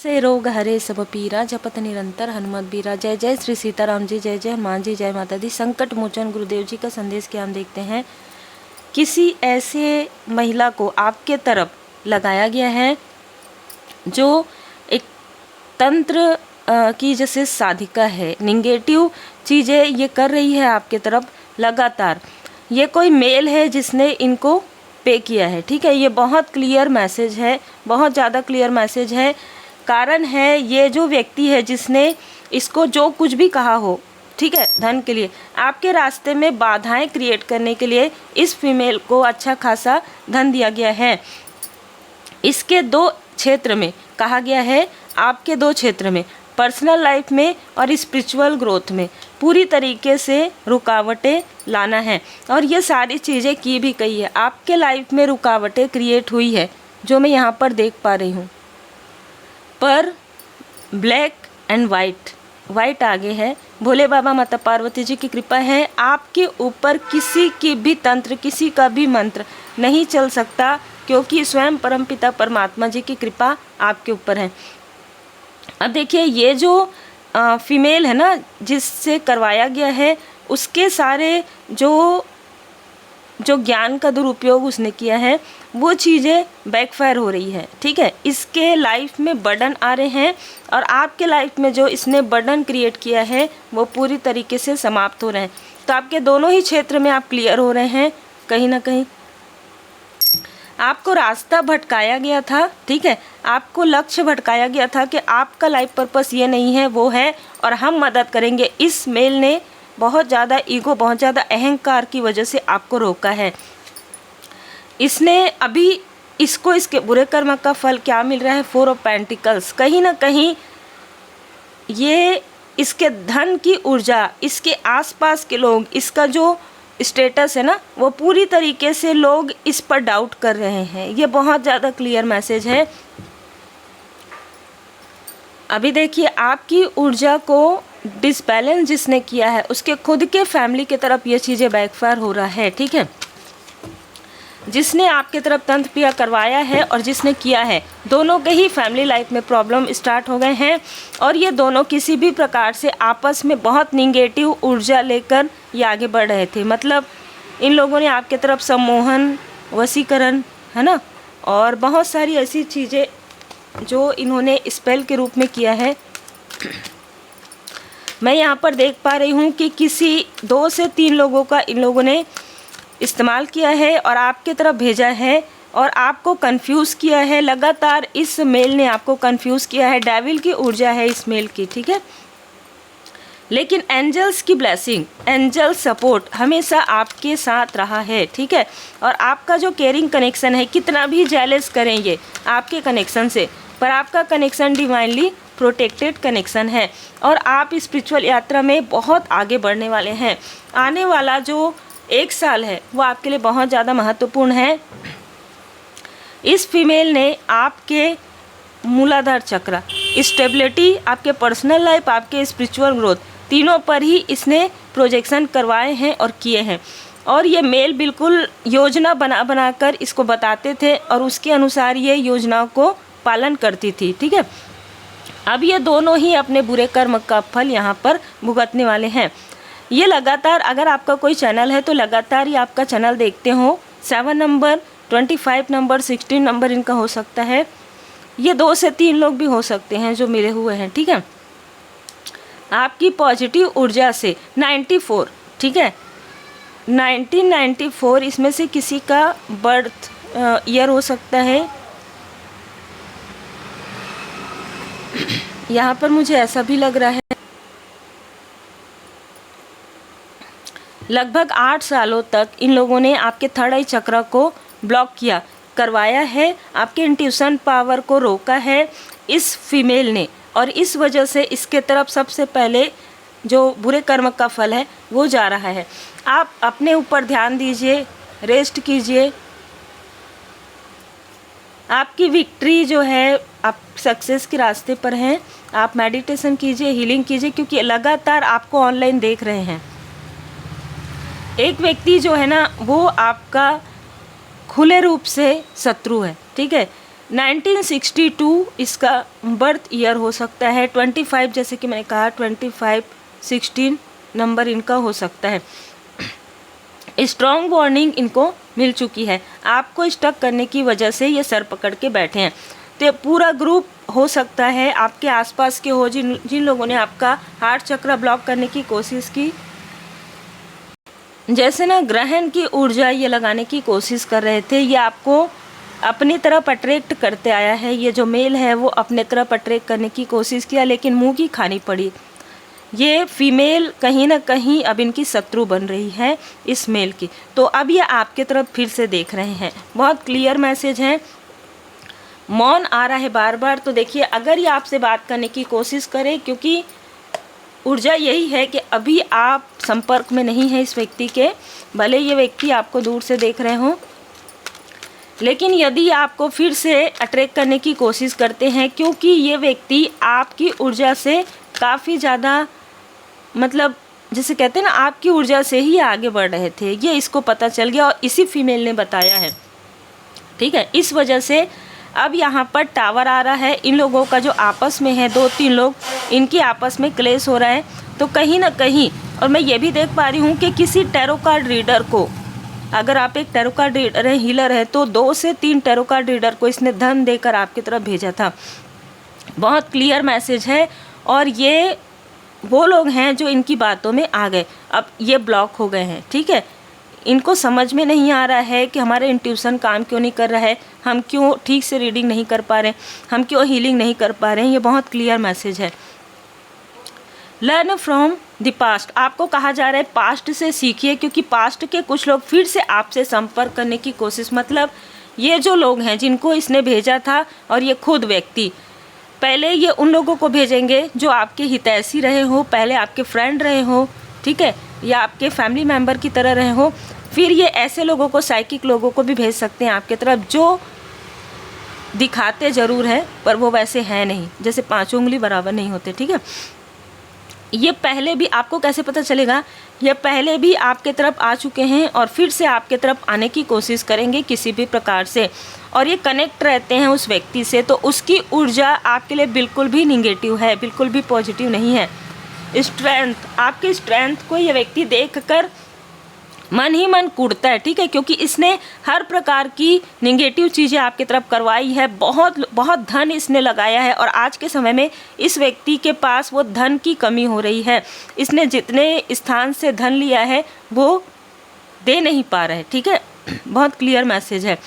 से रोग हरे सब पीरा, जपत निरंतर हनुमत बीरा। जय जय श्री सीताराम जी, जय जय हनुमान जी, जय माता दी। संकट मोचन गुरुदेव जी का संदेश क्या हम देखते हैं। किसी ऐसे महिला को आपके तरफ लगाया गया है जो एक तंत्र की जैसे साधिका है, निगेटिव चीज़ें ये कर रही है आपके तरफ लगातार। ये कोई मेल है जिसने इनको पे किया है, ठीक है। ये बहुत क्लियर मैसेज है, बहुत ज़्यादा क्लियर मैसेज है। कारण है ये जो व्यक्ति है जिसने इसको जो कुछ भी कहा हो, ठीक है, धन के लिए आपके रास्ते में बाधाएं क्रिएट करने के लिए इस फीमेल को अच्छा खासा धन दिया गया है। इसके दो क्षेत्र में कहा गया है, आपके दो क्षेत्र में, पर्सनल लाइफ में और स्पिरिचुअल ग्रोथ में पूरी तरीके से रुकावटें लाना है। और ये सारी चीज़ें की भी गई है। आपके लाइफ में रुकावटें क्रिएट हुई है जो मैं यहाँ पर देख पा रही हूँ, पर ब्लैक एंड वाइट आगे है। भोले बाबा माता पार्वती जी की कृपा है। आपके ऊपर किसी की भी तंत्र, किसी का भी मंत्र नहीं चल सकता, क्योंकि स्वयं परमपिता परमात्मा जी की कृपा आपके ऊपर है। अब देखिए, ये जो फीमेल है ना जिससे करवाया गया है, उसके सारे जो ज्ञान का दुरुपयोग उसने किया है वो चीज़ें बैकफायर हो रही है, ठीक है। इसके लाइफ में बर्डन आ रहे हैं और आपके लाइफ में जो इसने बर्डन क्रिएट किया है वो पूरी तरीके से समाप्त हो रहे हैं। तो आपके दोनों ही क्षेत्र में आप क्लियर हो रहे हैं। कहीं ना कहीं आपको रास्ता भटकाया गया था, ठीक है, आपको लक्ष्य भटकाया गया था कि आपका लाइफ पर्पस ये नहीं है, वो है, और हम मदद करेंगे। इस मेल ने बहुत ज़्यादा ईगो, बहुत ज़्यादा अहंकार की वजह से आपको रोका है। इसने अभी इसको इसके बुरे कर्म का फल क्या मिल रहा है, 4 ऑफ पेंटिकल्स। कहीं ना कहीं ये इसके धन की ऊर्जा, इसके आसपास के लोग, इसका जो स्टेटस है ना, वो पूरी तरीके से लोग इस पर डाउट कर रहे हैं। ये बहुत ज़्यादा क्लियर मैसेज है। अभी देखिए, आपकी ऊर्जा को डिसबैलेंस जिसने किया है उसके खुद के फैमिली की तरफ ये चीज़ें बैकफायर हो रहा है, ठीक है। जिसने आपके तरफ तंत्र क्रिया करवाया है और जिसने किया है, दोनों के ही फैमिली लाइफ में प्रॉब्लम स्टार्ट हो गए हैं। और ये दोनों किसी भी प्रकार से आपस में बहुत निगेटिव ऊर्जा लेकर ये आगे बढ़ रहे थे। मतलब इन लोगों ने आपके तरफ सम्मोहन, वशीकरण, है ना, और बहुत सारी ऐसी चीज़ें जो इन्होंने स्पेल के रूप में किया है। मैं यहाँ पर देख पा रही हूँ कि किसी 2 से 3 लोगों का इन लोगों ने इस्तेमाल किया है और आपके तरफ भेजा है और आपको कंफ्यूज किया है। लगातार इस मेल ने आपको कंफ्यूज किया है। डेविल की ऊर्जा है इस मेल की, ठीक है। लेकिन एंजल्स की ब्लेसिंग, एंजल सपोर्ट हमेशा आपके साथ रहा है, ठीक है। और आपका जो केयरिंग कनेक्शन है, कितना भी जेलस करेंगे आपके कनेक्शन से, पर आपका कनेक्शन डिवाइनली प्रोटेक्टेड कनेक्शन है और आप स्पिरिचुअल यात्रा में बहुत आगे बढ़ने वाले हैं। आने वाला जो 1 साल है वो आपके लिए बहुत ज़्यादा महत्वपूर्ण है। इस फीमेल ने आपके मूलाधार चक्र, स्टेबिलिटी, आपके पर्सनल लाइफ, आपके स्पिरिचुअल ग्रोथ, तीनों पर ही इसने प्रोजेक्शन करवाए हैं और किए हैं। और ये मेल बिल्कुल योजना बना कर इसको बताते थे और उसके अनुसार ये योजनाओं को पालन करती थी, ठीक है। अब ये दोनों ही अपने बुरे कर्म का फल यहाँ पर भुगतने वाले हैं। ये लगातार, अगर आपका कोई चैनल है तो लगातार ही आपका चैनल देखते हो। 7 नंबर, 25 नंबर, 16 नंबर इनका हो सकता है। ये 2 से 3 लोग भी हो सकते हैं जो मिले हुए हैं, ठीक है। आपकी पॉजिटिव ऊर्जा से 94, ठीक है, 1994 इसमें से किसी का बर्थ ईयर हो सकता है। यहाँ पर मुझे ऐसा भी लग रहा है लगभग 8 सालों तक इन लोगों ने आपके थर्ड आई चक्र को ब्लॉक किया, करवाया है, आपके इंट्यूशन पावर को रोका है इस फीमेल ने। और इस वजह से इसके तरफ सबसे पहले जो बुरे कर्म का फल है वो जा रहा है। आप अपने ऊपर ध्यान दीजिए, रेस्ट कीजिए। आपकी विक्ट्री जो है, आप सक्सेस के रास्ते पर हैं। आप मेडिटेशन कीजिए, हीलिंग कीजिए, क्योंकि लगातार आपको ऑनलाइन देख रहे हैं। एक व्यक्ति जो है ना, वो आपका खुले रूप से शत्रु है, ठीक है। 1962 इसका बर्थ ईयर हो सकता है। 25 जैसे कि मैंने कहा 25 16 नंबर इनका हो सकता है। स्ट्रॉन्ग वार्निंग इनको मिल चुकी है, आपको स्टक करने की वजह से ये सर पकड़ के बैठे हैं। तो पूरा ग्रुप हो सकता है आपके आसपास के हो, जिन लोगों ने आपका हार्ट चक्र ब्लॉक करने की कोशिश की। जैसे ना ग्रहण की ऊर्जा ये लगाने की कोशिश कर रहे थे, ये आपको अपनी तरफ अट्रैक्ट करते आया है। ये जो मेल है वो अपने तरफ अट्रैक्ट करने की कोशिश किया, लेकिन मुंह की खानी पड़ी। ये फीमेल कहीं ना कहीं अब इनकी शत्रु बन रही है इस मेल की। तो अब ये आपके तरफ फिर से देख रहे हैं। बहुत क्लियर मैसेज है, मौन आ रहा है बार बार। तो देखिए, अगर ये आपसे बात करने की कोशिश करे, क्योंकि ऊर्जा यही है कि अभी आप संपर्क में नहीं हैं इस व्यक्ति के, भले ये व्यक्ति आपको दूर से देख रहे हों, लेकिन यदि आपको फिर से अट्रैक्ट करने की कोशिश करते हैं, क्योंकि ये व्यक्ति आपकी ऊर्जा से काफ़ी ज़्यादा, मतलब जिसे कहते हैं ना, आपकी ऊर्जा से ही आगे बढ़ रहे थे। ये इसको पता चल गया और इसी फीमेल ने बताया है, ठीक है। इस वजह से अब यहाँ पर टावर आ रहा है। इन लोगों का जो आपस में है, 2-3 लोग, इनकी आपस में क्लेश हो रहा है। तो कहीं ना कहीं, और मैं ये भी देख पा रही हूँ कि किसी टैरो कार्ड रीडर को, अगर आप एक टैरो कार्ड रीडर है, हीलर है, तो 2 से 3 टैरो कार्ड रीडर को इसने धन देकर आपकी तरफ भेजा था। बहुत क्लियर मैसेज है। और ये वो लोग हैं जो इनकी बातों में आ गए, अब ये ब्लॉक हो गए हैं, ठीक है। इनको समझ में नहीं आ रहा है कि हमारा इंट्यूशन काम क्यों नहीं कर रहा है, हम क्यों ठीक से रीडिंग नहीं कर पा रहे हैं, हम क्यों हीलिंग नहीं कर पा रहे हैं। ये बहुत क्लियर मैसेज है। लर्न फ्रॉम द पास्ट, आपको कहा जा रहा है पास्ट से सीखिए, क्योंकि पास्ट के कुछ लोग फिर से आपसे संपर्क करने की कोशिश, मतलब ये जो लोग हैं जिनको इसने भेजा था, और ये खुद व्यक्ति पहले ये उन लोगों को भेजेंगे जो आपके हितैषी रहे हो, पहले आपके फ्रेंड रहे हो, ठीक है, या आपके फैमिली मेम्बर की तरह रहे हो। फिर ये ऐसे लोगों को, साइकिक लोगों को भी भेज सकते हैं आपके तरफ, जो दिखाते ज़रूर है पर वो वैसे हैं नहीं, जैसे 5 उंगली बराबर नहीं होते, ठीक है। ये पहले भी, आपको कैसे पता चलेगा, ये पहले भी आपके तरफ आ चुके हैं और फिर से आपके तरफ आने की कोशिश करेंगे किसी भी प्रकार से, और ये कनेक्ट रहते हैं उस व्यक्ति से। तो उसकी ऊर्जा आपके लिए बिल्कुल भी निगेटिव है, बिल्कुल भी पॉजिटिव नहीं है। स्ट्रेंथ, आपकी स्ट्रेंथ को ये व्यक्ति देखकर मन ही मन कूदता है, ठीक है, क्योंकि इसने हर प्रकार की निगेटिव चीज़ें आपकी तरफ करवाई है, बहुत बहुत धन इसने लगाया है, और आज के समय में इस व्यक्ति के पास वो धन की कमी हो रही है। इसने जितने स्थान से धन लिया है वो दे नहीं पा रहा है, ठीक है। बहुत क्लियर मैसेज है।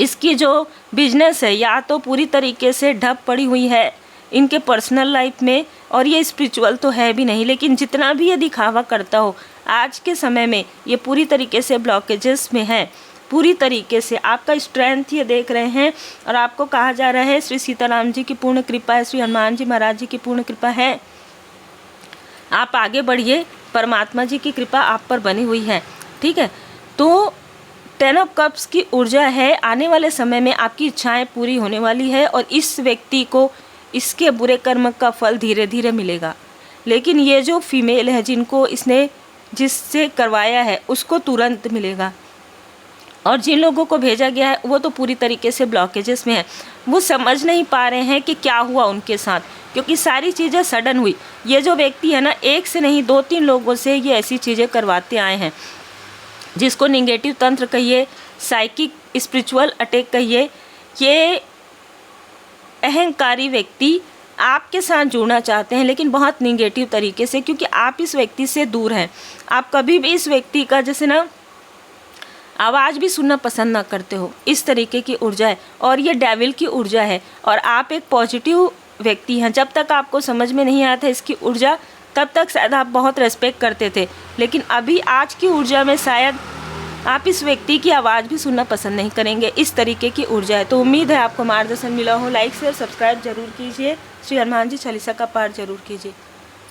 इसकी जो बिजनेस है या तो पूरी तरीके से ठप पड़ी हुई है इनके पर्सनल लाइफ में, और ये स्पिरिचुअल तो है भी नहीं, लेकिन जितना भी ये दिखावा करता हो, आज के समय में ये पूरी तरीके से ब्लॉकेजेस में है, पूरी तरीके से। आपका स्ट्रेंथ ये देख रहे हैं, और आपको कहा जा रहा है श्री सीताराम जी की पूर्ण कृपा है, श्री हनुमान जी महाराज जी की पूर्ण कृपा है, आप आगे बढ़िए, परमात्मा जी की कृपा आप पर बनी हुई है, ठीक है। तो 10 ऑफ कप्स की ऊर्जा है, आने वाले समय में आपकी इच्छाएं पूरी होने वाली है, और इस व्यक्ति को इसके बुरे कर्म का फल धीरे धीरे मिलेगा। लेकिन ये जो फीमेल है जिनको इसने, जिससे करवाया है, उसको तुरंत मिलेगा, और जिन लोगों को भेजा गया है वो तो पूरी तरीके से ब्लॉकेजेस में है। वो समझ नहीं पा रहे हैं कि क्या हुआ उनके साथ, क्योंकि सारी चीज़ें सडन हुई। ये जो व्यक्ति है ना, एक से नहीं 2-3 लोगों से ये ऐसी चीज़ें करवाते आए हैं, जिसको निगेटिव तंत्र कहिए, साइकिक स्पिरिचुअल अटैक कहिए। ये अहंकारी व्यक्ति आपके साथ जुड़ना चाहते हैं, लेकिन बहुत निगेटिव तरीके से, क्योंकि आप इस व्यक्ति से दूर हैं। आप कभी भी इस व्यक्ति का, जैसे ना, आवाज़ भी सुनना पसंद ना करते हो, इस तरीके की ऊर्जा है। और ये डेविल की ऊर्जा है, और आप एक पॉजिटिव व्यक्ति हैं। जब तक आपको समझ में नहीं आया था इसकी ऊर्जा, तब तक शायद आप बहुत रेस्पेक्ट करते थे, लेकिन अभी आज की ऊर्जा में शायद आप इस व्यक्ति की आवाज़ भी सुनना पसंद नहीं करेंगे, इस तरीके की ऊर्जा है। तो उम्मीद है आपको मार्गदर्शन मिला हो। लाइक शेयर सब्सक्राइब जरूर कीजिए। श्री हनुमान जी चालीसा का पाठ जरूर कीजिए।